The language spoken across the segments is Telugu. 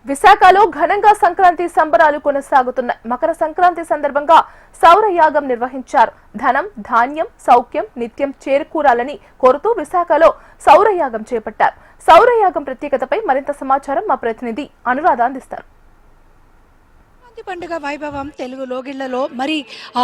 విశాఖలో ఘనంగా సంక్రాంతి సంబరాలు కొనసాగుతున్నాయి. మకర సంక్రాంతి సందర్భంగా సౌర యాగం నిర్వహించారు. ధనం, ధాన్యం, సౌఖ్యం నిత్యం చేరుకూరాలని కోరుతూ విశాఖలో సౌర యాగం చేపట్టారు. సౌర యాగం ప్రత్యేకతపై మరింత సమాచారం మా ప్రతినిధి అనురాధ అందిస్తారు. పండుగ వైభవం తెలుగు లోగిళ్లలో మరి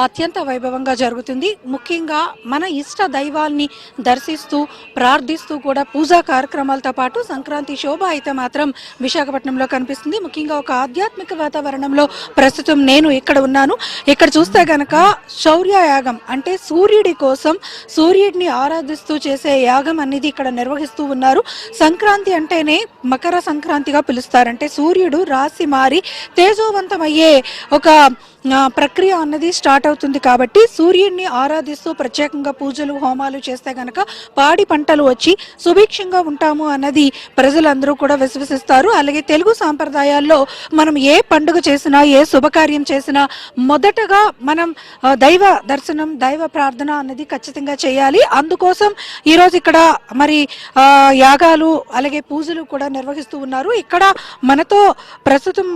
అత్యంత వైభవంగా జరుగుతుంది. ముఖ్యంగా మన ఇష్ట దైవాల్ని దర్శిస్తూ ప్రార్థిస్తూ కూడా పూజా కార్యక్రమాలతో పాటు సంక్రాంతి శోభ అయితే మాత్రం విశాఖపట్నంలో కనిపిస్తుంది. ముఖ్యంగా ఒక ఆధ్యాత్మిక వాతావరణంలో ప్రస్తుతం నేను ఇక్కడ ఉన్నాను. ఇక్కడ చూస్తే గనక శౌర్య యాగం అంటే సూర్యుడి కోసం సూర్యుడిని ఆరాధిస్తూ చేసే యాగం అనేది ఇక్కడ నిర్వహిస్తూ ఉన్నారు. సంక్రాంతి అంటేనే మకర సంక్రాంతిగా పిలుస్తారంటే సూర్యుడు రాశి మారి తేజోవంతమయ్యే ఒక ప్రక్రియ అన్నది స్టార్ట్ అవుతుంది. కాబట్టి సూర్యుడిని ఆరాధిస్తూ ప్రత్యేకంగా పూజలు హోమాలు చేస్తే గనక పాడి పంటలు వచ్చి సుభిక్షంగా ఉంటాము అన్నది ప్రజలందరూ కూడా విశ్వసిస్తారు. అలాగే తెలుగు సాంప్రదాయాల్లో మనం ఏ పండుగ చేసినా ఏ శుభకార్యం చేసినా మొదటగా మనం దైవ దర్శనం దైవ ప్రార్థన అన్నది ఖచ్చితంగా చేయాలి. అందుకోసం ఈరోజు ఇక్కడ మరి యాగాలు అలాగే పూజలు కూడా నిర్వహిస్తూ ఉన్నారు. ఇక్కడ మనతో ప్రస్తుతం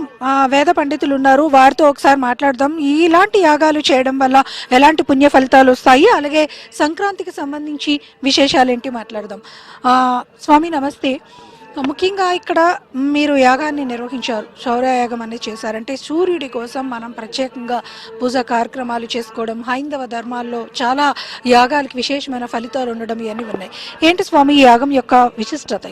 వేద పండితులు ఉన్నారు. వారితో ఒకసారి మాట్లాడుతాం. ఇలాంటి యాగాలు చేయడం వల్ల ఎలాంటి పుణ్య ఫలితాలు వస్తాయి, అలాగే సంక్రాంతికి సంబంధించి విశేషాలు ఏంటి మాట్లాడదాం. స్వామి నమస్తే. ముఖ్యంగా ఇక్కడ మీరు యాగాన్ని నిర్వహించారు, శౌర్యయాగం అనేది చేశారంటే సూర్యుడి కోసం మనం ప్రత్యేకంగా పూజా కార్యక్రమాలు చేసుకోవడం, హైందవ ధర్మాల్లో చాలా యాగాలకి విశేషమైన ఫలితాలు ఉండడం ఇవన్నీ ఉన్నాయి. ఏంటి స్వామి ఈ యాగం యొక్క విశిష్టత?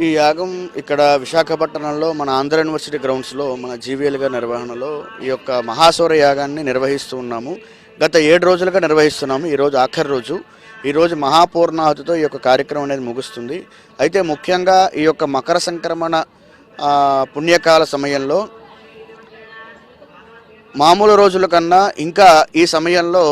ఈ యాగం ఇక్కడ విశాఖపట్నంలో మన ఆంధ్ర యూనివర్సిటీ గ్రౌండ్స్లో మన జీవీఎల్గా నిర్వహణలో ఈ యొక్క మహాసౌర యాగాన్ని నిర్వహిస్తూ ఉన్నాము. గత 7 రోజులుగా నిర్వహిస్తున్నాము. ఈరోజు ఆఖరి రోజు. ఈరోజు మహాపూర్ణాహుతితో ఈ యొక్క కార్యక్రమం అనేది ముగుస్తుంది. అయితే ముఖ్యంగా ఈ యొక్క మకర సంక్రమణ పుణ్యకాల సమయంలో మామూలు రోజుల కన్నా ఇంకా ఈ సమయంలో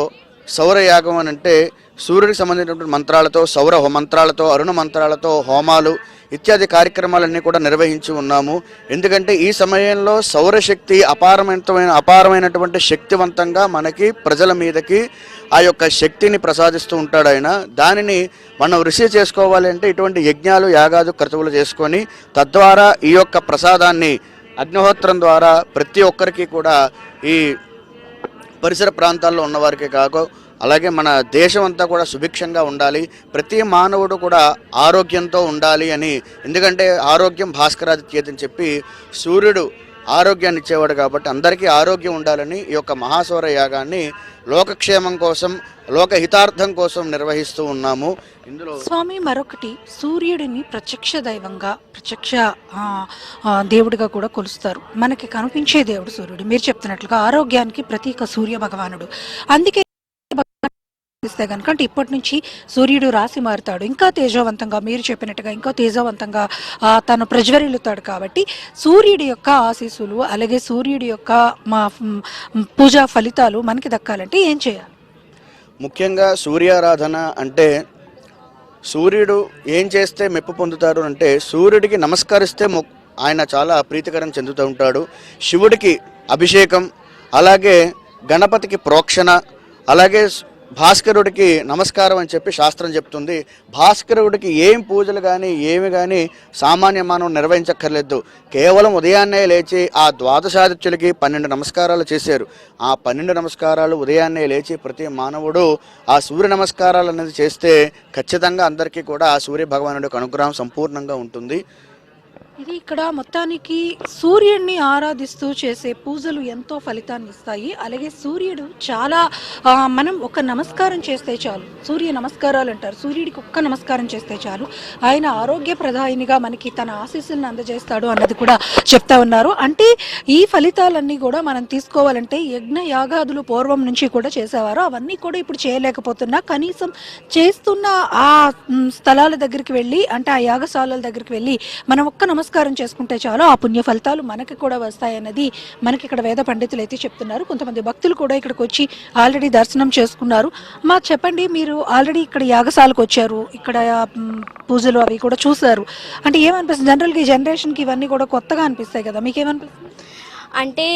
సౌరయాగం అని అంటే సూర్యుడికి సంబంధించినటువంటి మంత్రాలతో సౌర మంత్రాలతో అరుణ మంత్రాలతో హోమాలు ఇత్యాది కార్యక్రమాలన్నీ కూడా నిర్వహించి ఉన్నాము. ఎందుకంటే ఈ సమయంలో సౌరశక్తి అపారమైనటువంటి శక్తివంతంగా మనకి ప్రజల మీదకి ఆ యొక్క శక్తిని ప్రసాదిస్తూ ఉంటాడు ఆయన. దానిని మనం రిసీవ్ చేసుకోవాలి అంటే ఇటువంటి యజ్ఞాలు యాగాదు క్రతువులు చేసుకొని తద్వారా ఈ యొక్క ప్రసాదాన్ని అగ్నిహోత్రం ద్వారా ప్రతి ఒక్కరికి కూడా ఈ పరిసర ప్రాంతాల్లో ఉన్నవారికే కాక అలాగే మన దేశం అంతా కూడా సుభిక్షంగా ఉండాలి, ప్రతి మానవుడు కూడా ఆరోగ్యంతో ఉండాలి అని. ఎందుకంటే ఆరోగ్యం భాస్కరాదిత్యేది అని చెప్పి సూర్యుడు ఆరోగ్యాన్ని ఇచ్చేవాడు కాబట్టి అందరికీ ఆరోగ్యం ఉండాలని ఈ యొక్క మహాసౌర యాగాన్ని లోకక్షేమం కోసం లోకహితార్థం కోసం నిర్వహిస్తూ ఉన్నాము. ఇందులో స్వామి మరొకటి, సూర్యుడిని ప్రత్యక్ష దైవంగా ప్రత్యక్ష దేవుడిగా కూడా కొలుస్తారు. మనకి కనిపించే దేవుడు సూర్యుడు. మీరు చెప్తున్నట్లుగా ఆరోగ్యానికి ప్రతీక సూర్య భగవానుడు. అందుకే కనుక ఇప్పటి నుంచి సూర్యుడు రాశి మారుతాడు, ఇంకా తేజవంతంగా మీరు చెప్పినట్టుగా ఇంకా తేజవంతంగా తను ప్రజ్వరిల్లుతాడు. కాబట్టి సూర్యుడి యొక్క ఆశీస్సులు అలాగే సూర్యుడి యొక్క పూజా ఫలితాలు మనకి దక్కాలంటే ఏం చేయాలి? ముఖ్యంగా సూర్యారాధన అంటే సూర్యుడు ఏం చేస్తే మెప్పు పొందుతారు అంటే సూర్యుడికి నమస్కరిస్తే ఆయన చాలా ప్రీతికరం చెందుతూ ఉంటాడు. శివుడికి అభిషేకం, అలాగే గణపతికి ప్రోక్షణ, అలాగే భాస్కరుడికి నమస్కారం అని చెప్పి శాస్త్రం చెప్తుంది. భాస్కరుడికి ఏం పూజలు కానీ ఏమి కానీ సామాన్య మానవం నిర్వహించక్కర్లేదు. కేవలం ఉదయాన్నే లేచి ఆ ద్వాదశాదిత్యులకి 12 నమస్కారాలు చేశారు. ఆ 12 నమస్కారాలు ఉదయాన్నే లేచి ప్రతి మానవుడు ఆ సూర్య నమస్కారాలు అనేది చేస్తే ఖచ్చితంగా అందరికీ కూడా ఆ సూర్య భగవానుడి యొక్క అనుగ్రహం సంపూర్ణంగా ఉంటుంది. ఇది ఇక్కడ మొత్తానికి సూర్యుడిని ఆరాధిస్తూ చేసే పూజలు ఎంతో ఫలితాన్ని ఇస్తాయి. అలాగే సూర్యుడు చాలా మనం ఒక నమస్కారం చేస్తే చాలు, సూర్య నమస్కారాలు అంటారు, సూర్యుడికి ఒక్క నమస్కారం చేస్తే చాలు ఆయన ఆరోగ్య ప్రదాయినిగా మనకి తన ఆశీస్సులను అందజేస్తాడు అన్నది కూడా చెప్తా ఉన్నారు. అంటే ఈ ఫలితాలన్నీ కూడా మనం తీసుకోవాలంటే యజ్ఞ యాగాదులు పూర్వం నుంచి కూడా చేసేవారు, అవన్నీ కూడా ఇప్పుడు చేయలేకపోతున్నా కనీసం చేస్తున్న ఆ స్థలాల దగ్గరికి వెళ్ళి అంటే ఆ యాగశాలల దగ్గరికి వెళ్ళి మనం ఒక్క నమస్కారం చేసుకుంటే చాలు ఆ పుణ్య ఫలితాలు మనకి కూడా వస్తాయన్నది మనకి ఇక్కడ వేద పండితులు అయితే చెప్తున్నారు. కొంతమంది భక్తులు కూడా ఇక్కడికి వచ్చి ఆల్రెడీ దర్శనం చేసుకున్నారు. మాకు చెప్పండి, మీరు ఆల్రెడీ ఇక్కడ యాగశాలకు వచ్చారు, ఇక్కడ పూజలు అవి కూడా చూసారు, అంటే ఏమనిపిస్తుంది? జనరల్గా ఈ జనరేషన్కి ఇవన్నీ కూడా కొత్తగా అనిపిస్తాయి కదా, మీకేమనిపిస్తుంది? అంటే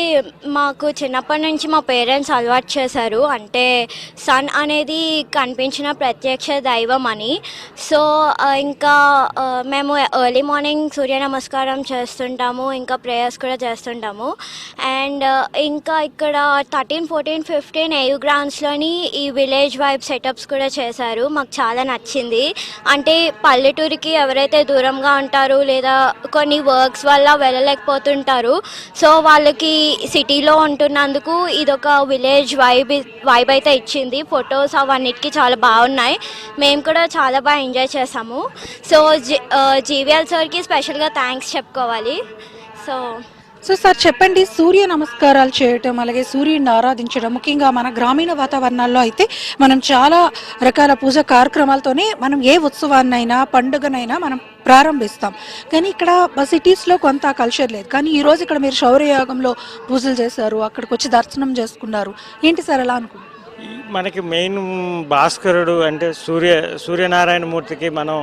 మాకు చిన్నప్పటి నుంచి మా పేరెంట్స్ అలవాటు చేశారు, అంటే సన్ అనేది కనిపించిన ప్రత్యక్ష దైవం అని. సో ఇంకా మేము ఎర్లీ మార్నింగ్ సూర్య నమస్కారం చేస్తుంటాము, ఇంకా ప్రేయర్స్ కూడా చేస్తుంటాము. అండ్ ఇంకా ఇక్కడ 13, 14, 15 ఏయూ గ్రౌండ్స్లోని ఈ విలేజ్ వైబ్ సెటప్స్ కూడా చేశారు. మాకు చాలా నచ్చింది. అంటే పల్లెటూరికి ఎవరైతే దూరంగా ఉంటారో లేదా కొన్ని వర్క్స్ వల్ల వెళ్ళలేకపోతుంటారు, సో వాళ్ళకి సిటీలో ఉంటున్నందుకు ఇదొక విలేజ్ వైబ్ అయితే ఇచ్చింది. ఫొటోస్ అవన్నిటికీ చాలా బాగున్నాయి. మేము కూడా చాలా బాగా ఎంజాయ్ చేసాము. సో జీవీఎల్ సార్కి స్పెషల్గా థ్యాంక్స్ చెప్పుకోవాలి. సో సార్ చెప్పండి, సూర్య నమస్కారాలు చేయటం అలాగే సూర్యుడిని ఆరాధించడం ముఖ్యంగా మన గ్రామీణ వాతావరణాల్లో అయితే మనం చాలా రకాల పూజా కార్యక్రమాలతోనే మనం ఏ ఉత్సవాన్నైనా పండుగనైనా మనం ప్రారంభిస్తాం. కానీ ఇక్కడ సిటీస్లో కొంత కల్చర్ లేదు. కానీ ఈరోజు ఇక్కడ మీరు శౌర్యయాగంలో పూజలు చేశారు, అక్కడికి వచ్చి దర్శనం చేసుకున్నారు. ఏంటి సార్ అలా అనుకుంటున్నారు? మనకి మెయిన్ భాస్కరుడు అంటే సూర్యనారాయణ మూర్తికి మనం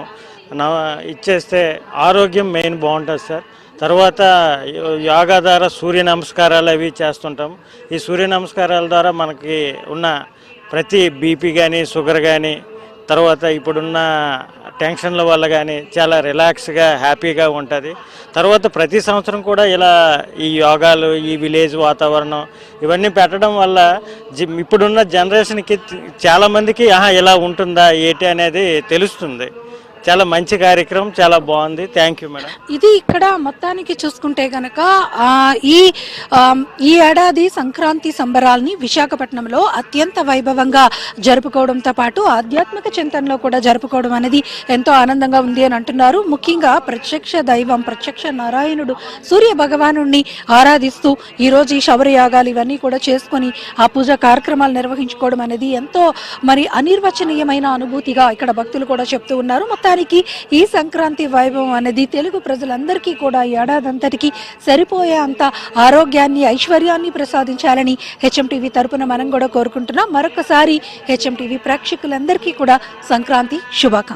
ఇచ్చేస్తే ఆరోగ్యం మెయిన్ బాగుంటుంది సార్. తర్వాత యోగా ద్వారా సూర్య నమస్కారాలు అవి చేస్తుంటాం. ఈ సూర్య నమస్కారాల ద్వారా మనకి ఉన్న ప్రతి బీపీ కానీ షుగర్ కానీ తర్వాత ఇప్పుడున్న టెన్షన్ల వల్ల కానీ చాలా రిలాక్స్గా హ్యాపీగా ఉంటుంది. తర్వాత ప్రతి సంవత్సరం కూడా ఇలా ఈ యోగాలు ఈ విలేజ్ వాతావరణం ఇవన్నీ పెట్టడం వల్ల ఇప్పుడున్న జనరేషన్కి చాలామందికి ఇలా ఉంటుందా ఏంటి అనేది తెలుస్తుంది. చాలా మంచి కార్యక్రమం, చాలా బాగుంది. Thank you madam. ఇది ఇక్కడ మొత్తానికి చూసుకుంటే గనక ఈ ఏడాది సంక్రాంతి సంబరాల్ని విశాఖపట్నంలో అత్యంత వైభవంగా జరుపుకోవడంతో పాటు ఆధ్యాత్మిక చింతనలో కూడా జరుపుకోవడం అనేది ఎంతో ఆనందంగా ఉంది అని అంటున్నారు. ముఖ్యంగా ప్రత్యక్ష దైవం ప్రత్యక్ష నారాయణుడు సూర్య భగవాను ఆరాధిస్తూ ఈరోజు ఈ శౌర్యయాగాలు ఇవన్నీ కూడా చేసుకొని ఆ పూజా కార్యక్రమాలు నిర్వహించుకోవడం అనేది ఎంతో అనిర్వచనీయమైన అనుభూతిగా ఇక్కడ భక్తులు కూడా చెప్తూ ఉన్నారు. మొత్తానికి ఈ సంక్రాంతి వైభవం అనేది తెలుగు ప్రజలందరికీ కూడా ఏడాదంతటికి సరిపోయే అంత ఆరోగ్యాన్ని ఐశ్వర్యాన్ని ప్రసాదించాలని హెచ్ఎంటీవీ తరపున మనం కూడా కోరుకుంటున్నాం. మరొకసారి హెచ్ఎంటీవీ ప్రేక్షకులందరికీ కూడా సంక్రాంతి శుభాకాంక్షలు.